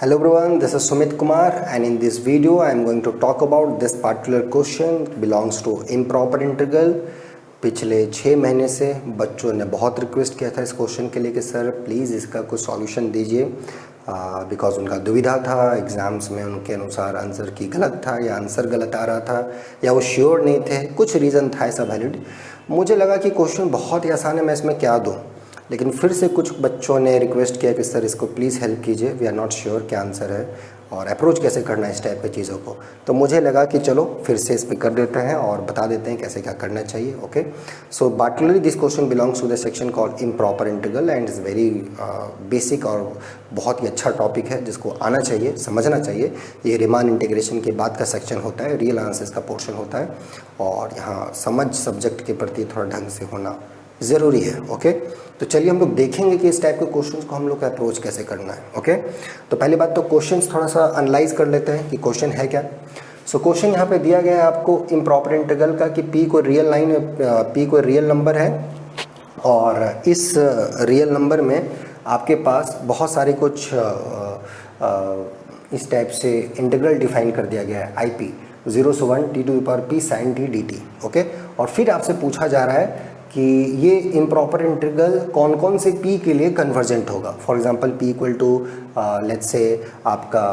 Hello everyone, this is Sumit Kumar and in this video I am going to talk about this particular question belongs to improper integral। पिछले 6 महीने से बच्चों ने बहुत request किया था इस क्वेश्चन के लिए कि सर प्लीज़ इसका कुछ सॉल्यूशन दीजिए बिकॉज उनका दुविधा था, एग्ज़ाम्स में उनके अनुसार आंसर की गलत था या आंसर गलत आ रहा था या वो श्योर नहीं थे, कुछ रीज़न था ऐसा वैलिड। मुझे लगा कि क्वेश्चन बहुत ही आसान है, मैं इसमें क्या दूँ, लेकिन फिर से कुछ बच्चों ने रिक्वेस्ट किया कि सर इसको प्लीज़ हेल्प कीजिए, वी आर नॉट श्योर क्या आंसर है और अप्रोच कैसे करना है इस टाइप की चीज़ों को। तो मुझे लगा कि चलो फिर से इस पर कर देते हैं और बता देते हैं कैसे क्या करना चाहिए। Okay, so particularly this question belongs to the section called improper integral and is very basic और बहुत ही अच्छा टॉपिक है जिसको आना चाहिए, समझना चाहिए। ये रिमान इंटीग्रेशन के बाद का सेक्शन होता है, रियल आंसर्स का पोर्शन होता है और यहाँ समझ सब्जेक्ट के प्रति थोड़ा ढंग से होना ज़रूरी है। ओके, तो चलिए हम लोग देखेंगे कि इस टाइप के क्वेश्चंस को हम लोग अप्रोच कैसे करना है। ओके, तो पहली बात तो क्वेश्चंस थोड़ा सा एनालाइज कर लेते हैं कि क्वेश्चन है क्या। सो क्वेश्चन यहाँ पे दिया गया है आपको इम्प्रॉपर इंटीग्रल का कि p कोई रियल लाइन, p कोई रियल नंबर है और इस रियल नंबर में आपके पास बहुत सारे कुछ इस टाइप से इंटीग्रल डिफाइन कर दिया गया है IP 0 से 1 t to the power p sin t dt। Okay, और फिर आपसे पूछा जा रहा है कि ये इम्प्रॉपर इंटीग्रल कौन कौन से p के लिए कन्वर्जेंट होगा। For example p equal to let's say आपका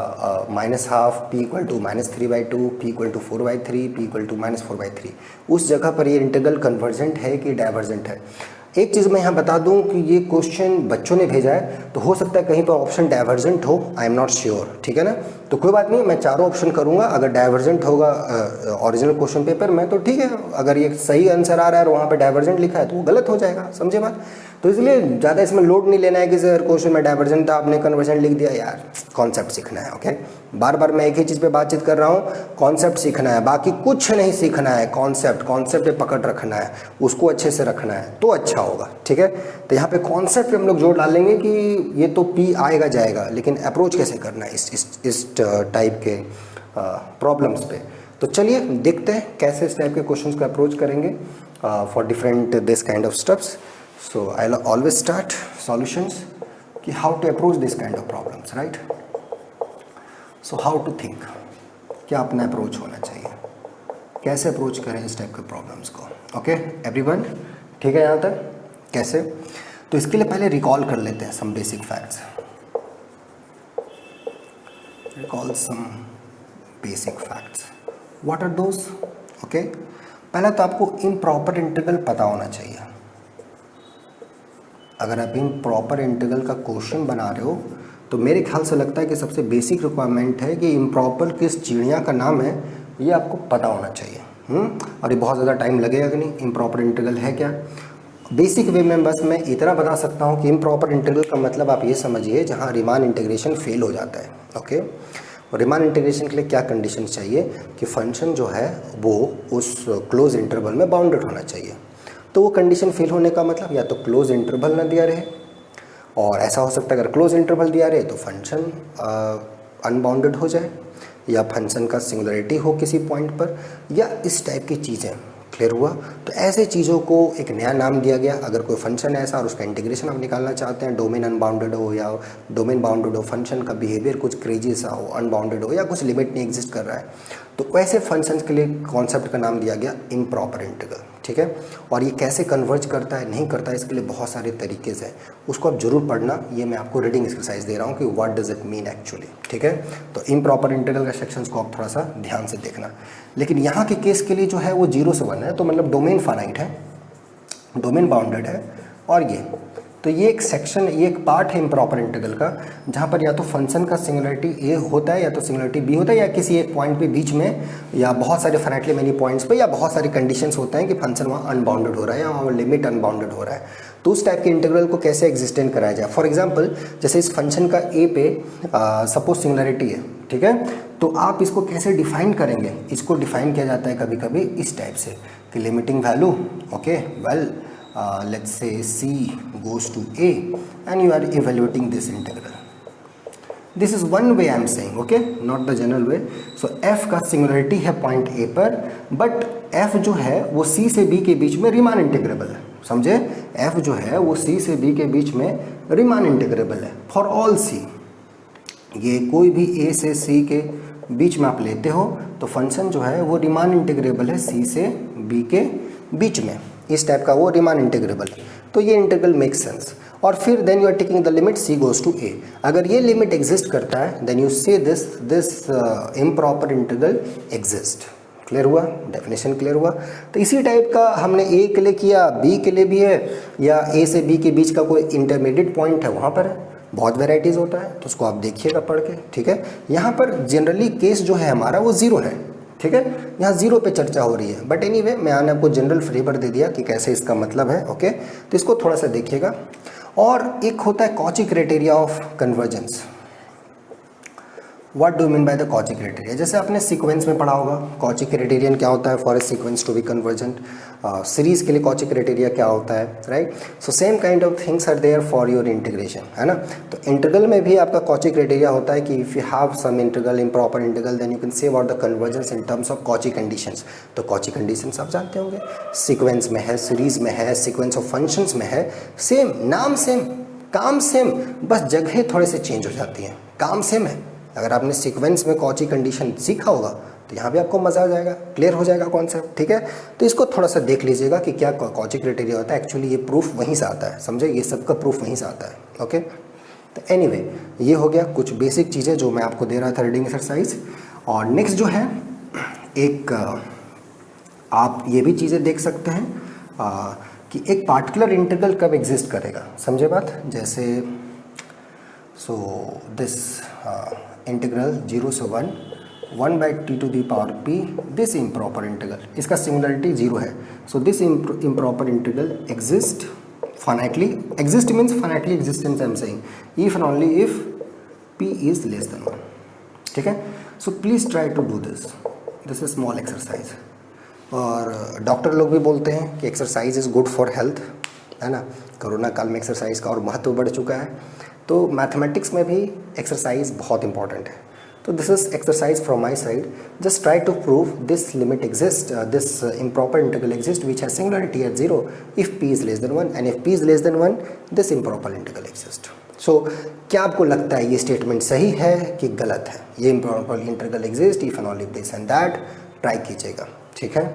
-12, p equal to -3/2, p equal to 4/3, p equal to -4/3, उस जगह पर ये इंटीग्रल कन्वर्जेंट है कि डाइवर्जेंट है। एक चीज़ मैं यहाँ बता दूँ कि ये क्वेश्चन बच्चों ने भेजा है तो हो सकता है कहीं पर ऑप्शन डाइवर्जेंट हो, आई एम नॉट श्योर, ठीक है ना। तो कोई बात नहीं, मैं चारों ऑप्शन करूँगा, अगर डाइवर्जेंट होगा ओरिजिनल क्वेश्चन पेपर में तो ठीक है, अगर ये सही आंसर आ रहा है और वहाँ पे डाइवर्जेंट लिखा है तो वो गलत हो जाएगा, समझे बात। तो इसलिए ज़्यादा इसमें लोड नहीं लेना है कि सर क्वेश्चन में डाइवर्जेंट था आपने कन्वर्जेंट लिख दिया। यार कॉन्सेप्ट सीखना है। ओके, बार बार मैं एक ही चीज़ पे बातचीत कर रहा हूँ, कॉन्सेप्ट सीखना है, बाकी कुछ नहीं सीखना है। कॉन्सेप्ट पे पकड़ रखना है, उसको अच्छे से रखना है तो अच्छा होगा, ठीक है। तो यहाँ पे कॉन्सेप्ट पे हम लोग जोर डालेंगे कि ये तो P आएगा जाएगा, लेकिन अप्रोच कैसे करना है इस टाइप के प्रॉब्लम्स पे। तो चलिए देखते हैं कैसे इस टाइप के क्वेश्चंस को अप्रोच करेंगे for different this kind of steps. So I always start solutions कि how to approach this kind of problems, right. So how to think, क्या अपना अप्रोच होना चाहिए, कैसे अप्रोच करें इस टाइप के प्रॉब्लम्स को। ओके एवरीवन, ठीक है यहाँ तक कैसे। तो इसके लिए पहले रिकॉल कर लेते हैं some basic facts, recall some basic facts. What are those? Okay, पहला तो आपको इम्प्रॉपर इंटीग्रल पता होना चाहिए। अगर आप इम्प्रॉपर इंटीग्रल का क्वेश्चन बना रहे हो तो मेरे ख्याल से लगता है कि सबसे बेसिक रिक्वायरमेंट है कि इम्प्रॉपर किस चिड़िया का नाम है ये आपको पता होना चाहिए। और ये बहुत ज़्यादा टाइम लगेगा कि नहीं, इम्प्रॉपर इंटीग्रल है क्या। बेसिक वे में बस मैं इतना बता सकता हूँ कि इम्प्रॉपर इंटीग्रल का मतलब आप ये समझिए जहाँ रीमान इंटीग्रेशन फेल हो जाता है। ओके, और रीमान इंटीग्रेशन के लिए क्या कंडीशन चाहिए कि फंक्शन जो है वो उस क्लोज इंटरवल में बाउंडेड होना चाहिए। तो वो कंडीशन फेल होने का मतलब या तो क्लोज इंटरवल ना दिया रहे, और ऐसा हो सकता है अगर क्लोज इंटरवल दिया रहे तो फंक्शन अनबाउंडेड हो जाए, या फंक्शन का सिंगुलरिटी हो किसी पॉइंट पर, या इस टाइप की चीज़ें। क्लियर हुआ? तो ऐसे चीज़ों को एक नया नाम दिया गया। अगर कोई फंक्शन है ऐसा और उसका इंटीग्रेशन आप निकालना चाहते हैं, डोमेन अनबाउंडेड हो या डोमेन बाउंडेड हो, फंक्शन का बिहेवियर कुछ क्रेजी सा हो, अनबाउंडेड हो या कुछ लिमिट नहीं एग्जिस्ट कर रहा है, तो वैसे फंक्शंस के लिए कॉन्सेप्ट का नाम दिया गया इम्प्रॉपर इंटीग्रल, ठीक है। और ये कैसे कन्वर्ज करता है नहीं करता है इसके लिए बहुत सारे तरीके हैं, उसको आप जरूर पढ़ना। ये मैं आपको रीडिंग एक्सरसाइज दे रहा हूँ कि what does it mean actually, ठीक है। तो इम्प्रॉपर इंटीग्रल का सेक्शंस को आप थोड़ा सा ध्यान से देखना। लेकिन यहाँ के केस के लिए जो है वो 0 से 1 है, तो मतलब डोमेन फाइनाइट है, डोमेन बाउंडेड है। और ये एक सेक्शन, ये एक पार्ट है इम्प्रॉपर इंटीग्रल का जहाँ पर या तो फंक्शन का सिंगुलरिटी ए होता है या तो सिंगुलरिटी बी होता है, या किसी एक पॉइंट पे बीच में, या बहुत सारे फाइनाइटली मेनी पॉइंट्स पे, या बहुत सारी कंडीशंस होते हैं कि फंक्शन वहाँ अनबाउंडेड हो रहा है या वहाँ लिमिट अनबाउंडेड हो रहा है। तो उस टाइप के इंटीग्रल को कैसे एग्जिस्टेंट कराया जाए। फॉर एग्जाम्पल जैसे इस फंक्शन का ए पे सपोज सिंगुलरिटी है, ठीक है, तो आप इसको कैसे डिफाइन करेंगे। इसको डिफाइन किया जाता है कभी कभी इस टाइप से कि limiting value, okay, well let's say c goes to a and you are evaluating this integral. This is one way I am saying, okay, not the general way. So f का singularity है point a पर, but f जो है वो c से b के बीच में Riemann integrable है, समझे। f जो है वो c से b के बीच में रीमान इंटीग्रेबल है फॉर ऑल c। ये कोई भी ए से सी के बीच में आप लेते हो तो फंक्शन जो है वो रीमान इंटीग्रेबल है सी से बी के बीच में, इस टाइप का वो रीमान इंटीग्रेबल है। तो ये इंटीग्रल मेक्स सेंस। और फिर then you are taking the limit c goes to a. अगर ये लिमिट एग्जिस्ट करता है then you say this improper integral exist. Clear हुआ? डेफिनेशन क्लियर हुआ? तो इसी टाइप का हमने ए के लिए किया, बी के लिए भी है, या ए से बी के बीच का कोई इंटरमीडिएट पॉइंट है वहाँ पर है। बहुत वेराइटीज़ होता है, तो उसको आप देखिएगा पढ़ के, ठीक है। यहाँ पर जनरली केस जो है हमारा वो ज़ीरो है, ठीक है। यहाँ ज़ीरो पे चर्चा हो रही है, बट एनीवे मैंने आपको जनरल फ्लेवर दे दिया कि कैसे इसका मतलब है, ओके। तो इसको थोड़ा सा देखिएगा। और एक होता है Cauchy criteria of convergence. What do mean by the Cauchy criteria? जैसे आपने सीक्वेंस में पढ़ा होगा कॉची क्राइटेरियन क्या होता है for a sequence to be convergent. Series के लिए कॉची क्राइटेरिया क्या होता है, right. So same kind of things are there for your integration, है ना। तो इंटीग्रल में भी आपका कॉची क्राइटेरिया होता है कि if you have some integral improper integral then you can say about the convergence in terms of Cauchy conditions. तो कॉची कंडीशंस आप जानते होंगे, सीक्वेंस में है, सीरीज में है, सीक्वेंस ऑफ फंक्शंस में है, सेम नाम सेम, काम सेम, बस जगह थोड़े से चेंज हो जाती हैं, काम सेम है। अगर आपने सीक्वेंस में कॉची कंडीशन सीखा होगा तो यहाँ भी आपको मज़ा आ जाएगा, क्लियर हो जाएगा कॉन्सेप्ट, ठीक है। तो इसको थोड़ा सा देख लीजिएगा कि क्या कॉची क्राइटेरिया होता है। एक्चुअली ये प्रूफ वहीं से आता है, समझे, ये सबका प्रूफ वहीं से आता है, ओके। तो एनीवे ये हो गया कुछ बेसिक चीज़ें जो मैं आपको दे रहा था रीडिंग एक्सरसाइज। और नेक्स्ट जो है एक आप ये भी चीज़ें देख सकते हैं कि एक पार्टिकुलर इंटीग्रल कब एग्जिस्ट करेगा, समझे बात। जैसे सो दिस इंटीग्रल 0 से 1 by t to the power p, this improper integral, इसका सिंगुलरिटी 0 है। So this improper integral exist finitely, exist means finitely existence I am saying if and only if p is less than 1, ठीक है। So please try to do this is small exercise. और doctor लोग भी बोलते हैं कि exercise is good for health, है ना। कोरोना काल में एक्सरसाइज का और महत्व बढ़ चुका है, तो मैथमेटिक्स में भी एक्सरसाइज बहुत इंपॉर्टेंट है। तो this is exercise from my side, just try to prove this limit exist, this improper integral exist which has singularity at 0 if p is less than 1 and if p is less than 1 this improper integral exist. So क्या आपको लगता है ये statement सही है कि गलत है? ये improper integral exist if and only this and that, try कीजिएगा, ठीक है।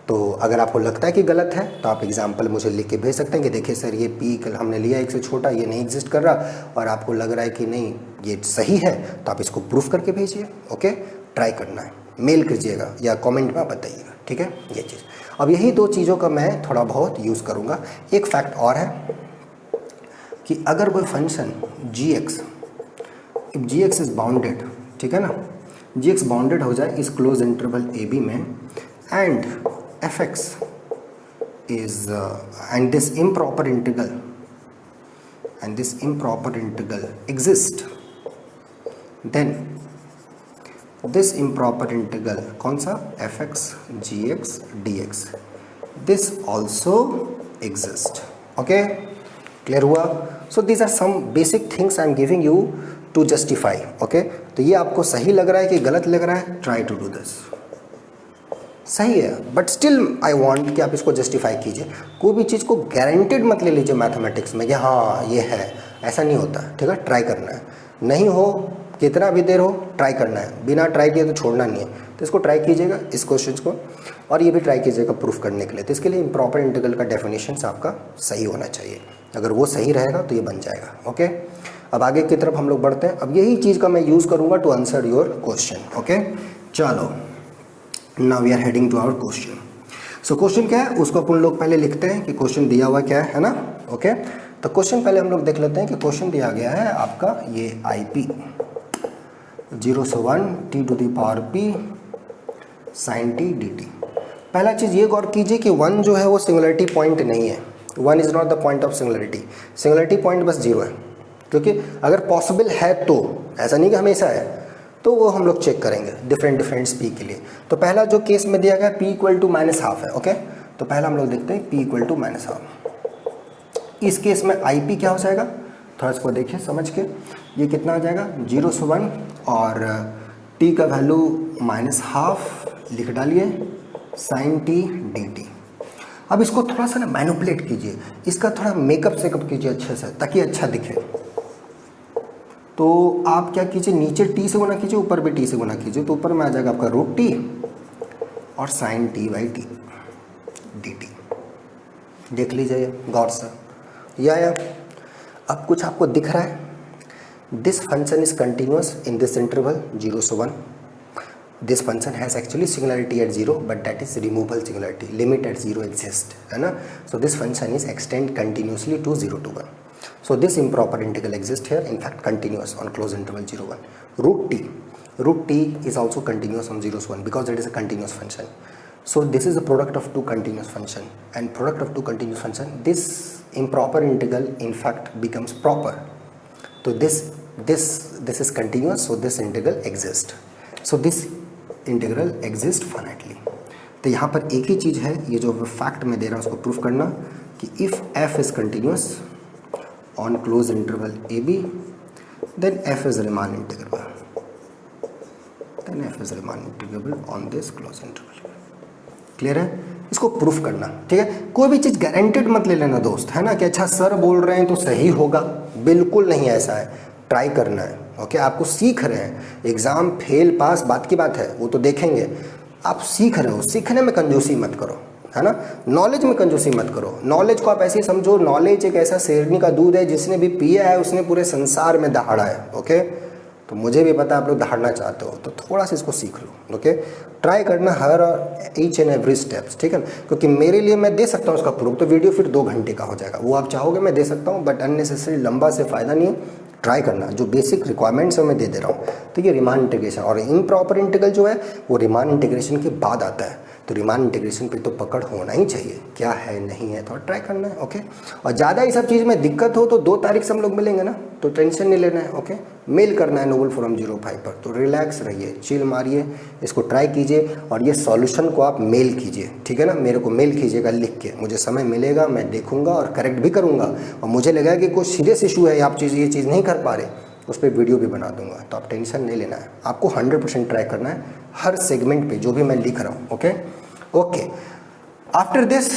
तो अगर आपको लगता है कि गलत है तो आप एग्जाम्पल मुझे लिख के भेज सकते हैं कि देखिए सर ये p कल हमने लिया एक से छोटा, ये नहीं एग्जिस्ट कर रहा, और आपको लग रहा है कि नहीं ये सही है, तो आप इसको प्रूफ करके भेजिए, ओके। ट्राई करना है, मेल कीजिएगा या कमेंट में बताइएगा, ठीक है। ये चीज़ अब यही दो चीज़ों का मैं थोड़ा बहुत यूज़ करूँगा। एक फैक्ट और है कि अगर कोई function gx, if gx is bounded, ठीक है ना, gx बाउंडेड हो जाए इस क्लोज इंटरवल a b में and fx is and this improper integral exist, then this improper integral कौन सा, fx gx dx, this also exist, okay, clear हुआ। so these are some basic things I am giving you to justify, okay। तो ये आपको सही लग रहा है कि गलत लग रहा है, try to do this। सही है बट स्टिल आई वांट कि आप इसको जस्टिफाई कीजिए। कोई भी चीज़ को गारंटेड मत ले लीजिए मैथमेटिक्स में कि हाँ ये है, ऐसा नहीं होता, ठीक है। ट्राई करना है, नहीं हो कितना भी देर हो ट्राई करना है, बिना ट्राई किए तो छोड़ना नहीं है। तो इसको ट्राई कीजिएगा इस क्वेश्चन को, और ये भी ट्राई कीजिएगा प्रूफ करने के लिए। तो इसके लिए इम्प्रॉपर इंटीग्रल का डेफिनेशन आपका सही होना चाहिए, अगर वो सही रहेगा तो ये बन जाएगा, ओके। अब आगे की तरफ हम लोग बढ़ते हैं। अब यही चीज़ का मैं यूज़ करूँगा to answer your question, okay. चलो now we are heading to our question. So question क्या है उसको अपन लोग पहले लिखते हैं कि क्वेश्चन दिया हुआ क्या है ना, ओके। तो क्वेश्चन पहले हम लोग देख लेते हैं कि क्वेश्चन दिया गया है आपका ये IP 0 से 1 t to the power p sin t dt। पहला चीज़ ये गौर कीजिए कि 1 जो है वो सिंगुलरिटी पॉइंट नहीं है, 1 is not the point of singularity, singularity point बस 0 है। क्योंकि अगर पॉसिबल है तो, ऐसा नहीं कि हमेशा है, तो वो हम लोग चेक करेंगे डिफरेंट p के लिए। तो पहला जो केस में दिया गया p इक्वल टू -½ है, ओके। तो पहला हम लोग देखते हैं p इक्वल टू -½ इस केस में IP क्या हो जाएगा, थोड़ा इसको देखिए समझ के, ये कितना हो जाएगा 0 से 1 और t का वैल्यू -½ लिख डालिए sin t dt। अब इसको थोड़ा सा ना मैनिपुलेट कीजिए, इसका थोड़ा मेकअप सेकअप कीजिए अच्छे से ताकि अच्छा दिखे। तो आप क्या कीजिए, नीचे टी से गुना कीजिए, ऊपर भी टी से गुना कीजिए, तो ऊपर में आ जाएगा आपका रूट टी और sine t by t d t. देख लीजिए गौर से, या अब कुछ आपको दिख रहा है? This function is continuous in this interval 0 से 1. This function has actually singularity at 0, but that is removal singularity, limit at 0 exist, है ना. So this function is extend continuously to 0 to 1. So this improper integral exists here, in fact continuous on closed interval 0 1. Root t is also continuous on 0 1 because it is a continuous function. So this is the product of two continuous function, and product of two continuous function, this improper integral in fact becomes proper. So this is continuous, so this integral exists. So this integral exists finitely. तो यहाँ पर एक ही चीज़ है, ये जो fact मैं दे रहा हूँ उसको प्रूफ करना कि if f is continuous on closed interval AB, then f is Riemann integrable. Then f is Riemann integrable on this closed interval. Clear है? इसको प्रूफ करना, ठीक है. कोई भी चीज़ गारंटेड मत ले लेना दोस्त, है ना, कि अच्छा सर बोल रहे हैं तो सही होगा, बिल्कुल नहीं ऐसा है. ट्राई करना है, ओके. आपको सीख रहे हैं, एग्ज़ाम फेल पास बात की बात है, वो तो देखेंगे. आप सीख रहे हो, सीखने में कंजूसी मत करो, है ना. नॉलेज में कंजूसी मत करो. नॉलेज को आप ऐसे ही समझो, नॉलेज एक ऐसा शेरनी का दूध है, जिसने भी पिया है उसने पूरे संसार में दहाड़ा है, ओके. तो मुझे भी पता है आप लोग दहाड़ना चाहते हो, तो थोड़ा सा इसको सीख लो, ओके. ट्राई करना हर ईच एंड एवरी स्टेप्स, ठीक है ना. क्योंकि मेरे लिए मैं दे सकता हूँ उसका प्रूफ, तो वीडियो फिर 2 घंटे का हो जाएगा. वो आप चाहोगे मैं दे सकता हूँ, बट अननेसेसरी लंबा से फ़ायदा नहीं है. ट्राई करना, जो बेसिक रिक्वायरमेंट्स है मैं दे दे रहा हूँ. तो ये रिमान इंटीग्रेशन और इम्प्रॉपर इंटीग्रल जो है वो रिमान इंटीग्रेशन के बाद आता है. तो रिमान इंटीग्रेशन पे तो पकड़ होना ही चाहिए, क्या है नहीं है, थोड़ा ट्राई करना है, ओके. और ज़्यादा ये सब चीज़ में दिक्कत हो तो 2 तारीख से हम लोग मिलेंगे ना, तो टेंशन नहीं लेना है, ओके. मेल करना है नोबल फोरम 05 पर. तो रिलैक्स रहिए, चिल मारिए, इसको ट्राई कीजिए और ये सॉल्यूशन को आप मेल कीजिए, ठीक है ना. मेरे को मेल कीजिएगा लिख के, मुझे समय मिलेगा, मैं देखूंगा और करेक्ट भी करूँगा. और मुझे लगा कि कोई सीरियस इशू है, आप ये चीज़ नहीं कर पा रहे, उस पर वीडियो भी बना दूंगा. तो आप टेंशन नहीं लेना है, आपको 100% ट्राई करना है हर सेगमेंट पे जो भी मैं लिख रहा हूँ, okay. Okay, after this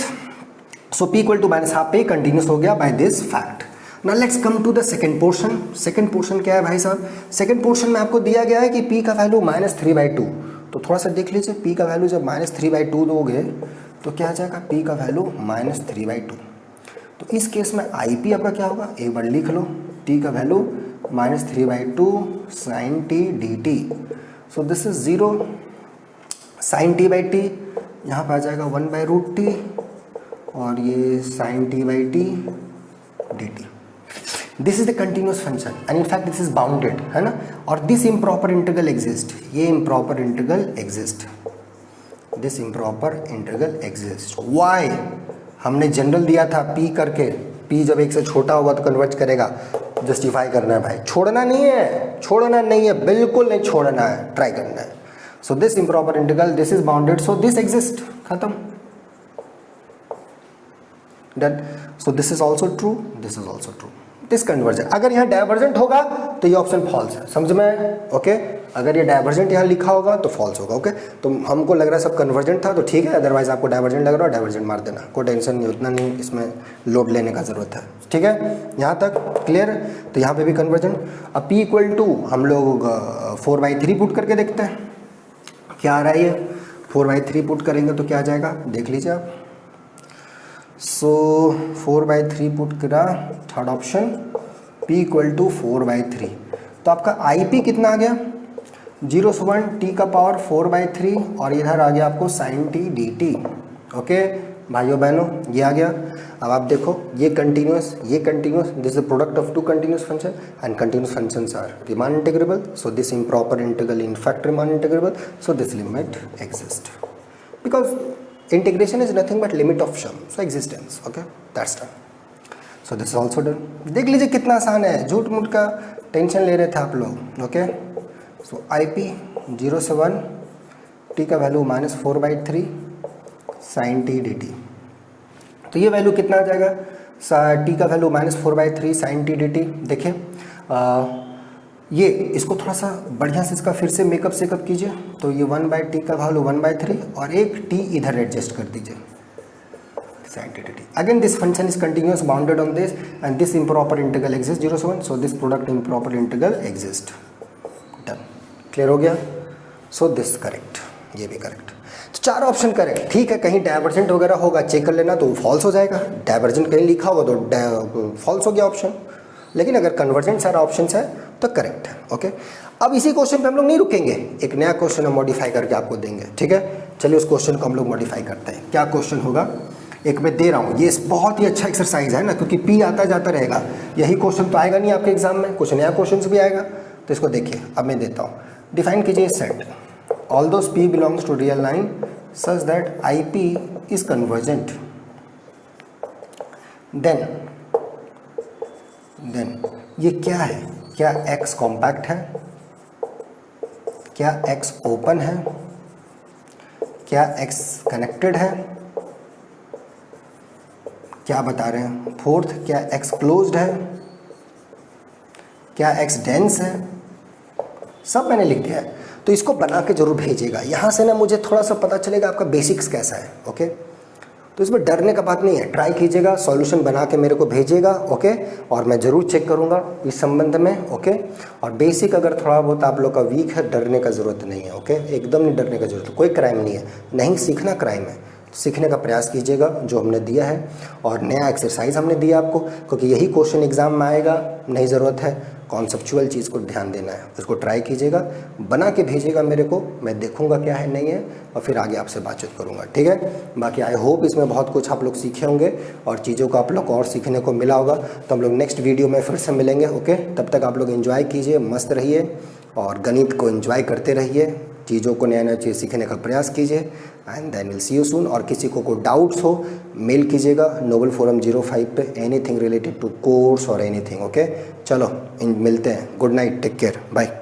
so p equal to minus half पे कंटिन्यूस हो गया by this fact. Now let's come to the second portion. Second portion क्या है भाई साहब? सेकंड पोर्शन में आपको दिया गया है कि p का वैल्यू -3/2. तो थोड़ा सा देख लीजिए, p का वैल्यू जब -3/2 दोगे तो क्या आ जाएगा? p का वैल्यू -3/2. तो इस केस में ip आपका क्या होगा, एक बार लिख लो. t का value -3/2 sin t dt. So this is 0 sin t by t, यहाँ पर आ जाएगा 1/√t और ये sin t by t dt. This is the continuous function and in fact this is bounded, है ना. और दिस इम्प्रॉपर इंटीग्रल एग्जिस्ट, ये improper integral exist, this improper integral exist. Why? हमने जनरल दिया था p करके, p जब 1 से छोटा होगा तो कन्वर्ज करेगा. जस्टिफाई करना है भाई, छोड़ना नहीं है, छोड़ना नहीं है, बिल्कुल नहीं छोड़ना है, ट्राई करना है. So this improper integral, this is bounded, so this exists. खत्म. Done. So this is also true, this is also true. This convergent. अगर यहाँ डाइवर्जेंट होगा तो ये ऑप्शन फॉल्स है, समझ में? ओके. अगर ये डाइवर्जेंट यहाँ लिखा होगा तो फॉल्स होगा, ओके. तो हमको लग रहा है सब कन्वर्जेंट था तो ठीक है, अदरवाइज आपको डाइवर्जेंट लग रहा है डाइवर्जेंट मार देना, कोई टेंशन नहीं, उतना नहीं इसमें लोड लेने का ज़रूरत है, ठीक है. यहाँ तक क्लियर? तो यहाँ पे भी कन्वर्जेंट. अब p इक्वल टू हम लोग 4/3 पुट करके देखते हैं क्या आ रहा है. ये 4/3 पुट करेंगे तो क्या आ जाएगा, देख लीजिए आप. सो 4/3 पुट करा, third option p equal to 4/3. तो आपका IP कितना आ गया? 0 से 1 t का पावर 4/3 और इधर आ गया आपको sin t dt. ओके भाइयों बहनों, ये आ गया. अब आप देखो, ये continuous, this is product of two continuous function and continuous functions are Riemann integrable. So this improper integral in fact Riemann integrable. So this limit exist because integration is nothing but limit of sum, so existence. Okay, that's done. So this is also done. देख लीजिए कितना आसान है, झूठ मूठ का tension ले रहे थे आप लोग. ओके, सो IP 0 से 1 t का वैल्यू -4/3 sin t dt. तो ये वैल्यू कितना आ जाएगा? t का वैल्यू -4/3 sin t dt. देखिए ये इसको थोड़ा सा बढ़िया से इसका फिर से मेकअप सेकअप कीजिए. तो ये 1/t का वैल्यू 1/3 और एक t इधर एडजस्ट कर दीजिए. sanctity. Again this function is continuous bounded on this and this improper integral exists 0 से 1, so this product improper integral exists. Done. Clear हो गया? So this correct, ये भी करेक्ट. तो 4 ऑप्शन करेक्ट. ठीक है, कहीं डाइवर्जेंट वगैरह होगा चेक कर लेना तो फॉल्स हो जाएगा. डाइवर्जेंट कहीं लिखा होगा तो फॉल्स हो गया ऑप्शन. लेकिन अगर कन्वर्जेंट सारा ऑप्शन है तो करेक्ट है. ओके, अब इसी क्वेश्चन पे हम लोग नहीं रुकेंगे, एक नया क्वेश्चन हम मॉडिफाई करके आपको देंगे. ठीक है, चलिए उस क्वेश्चन को हम लोग मॉडिफाई करते हैं. क्या क्वेश्चन होगा? एक मैं दे रहा हूँ, ये बहुत ही अच्छा एक्सरसाइज है ना, क्योंकि पी आता जाता रहेगा. यही क्वेश्चन तो आएगा नहीं आपके एग्जाम में, कुछ नया क्वेश्चन भी आएगा. तो इसको देखिए, अब मैं देता हूँ. डिफाइन कीजिए set although P belongs to real line such that IP is convergent, then ये क्या है? क्या X कॉम्पैक्ट है? क्या X ओपन है? क्या X कनेक्टेड है? क्या बता रहे हैं? फोर्थ, क्या X क्लोज्ड है? क्या X डेंस है? सब मैंने लिख दिया है. तो इसको बना के जरूर भेजिएगा. यहाँ से ना मुझे थोड़ा सा पता चलेगा आपका बेसिक्स कैसा है. ओके, तो इसमें डरने का बात नहीं है. ट्राई कीजिएगा, सॉल्यूशन बना के मेरे को भेजिएगा. ओके, और मैं ज़रूर चेक करूँगा इस संबंध में. ओके, और बेसिक अगर थोड़ा बहुत आप लोग का वीक है, डरने का ज़रूरत नहीं है. ओके, एकदम नहीं डरने का ज़रूरत है. कोई क्राइम नहीं है, नहीं सीखना क्राइम है. सीखने का प्रयास कीजिएगा जो हमने दिया है, और नया एक्सरसाइज हमने दिया आपको, क्योंकि यही क्वेश्चन एग्जाम में आएगा. नहीं ज़रूरत है कॉन्सेप्चुअल चीज़ को ध्यान देना है. उसको ट्राई कीजिएगा, बना के भेजिएगा मेरे को, मैं देखूंगा क्या है नहीं है, और फिर आगे आपसे बातचीत करूंगा. ठीक है, बाकी आई होप इसमें बहुत कुछ आप लोग सीखे होंगे और चीज़ों को आप लोग को और सीखने को मिला होगा. तो हम लोग नेक्स्ट वीडियो में फिर से मिलेंगे. ओके, तब तक आप लोग एंजॉय कीजिए, मस्त रहिए और गणित को एंजॉय करते रहिए. चीज़ों को नया नया चीज़ सीखने का प्रयास कीजिए. And then will see you soon. और किसी को कोई डाउट्स हो मेल कीजिएगा नोबल फोरम 05 पे, एनीथिंग रिलेटेड टू कोर्स और एनीथिंग. ओके, चलो मिलते हैं. Good night, take care, bye.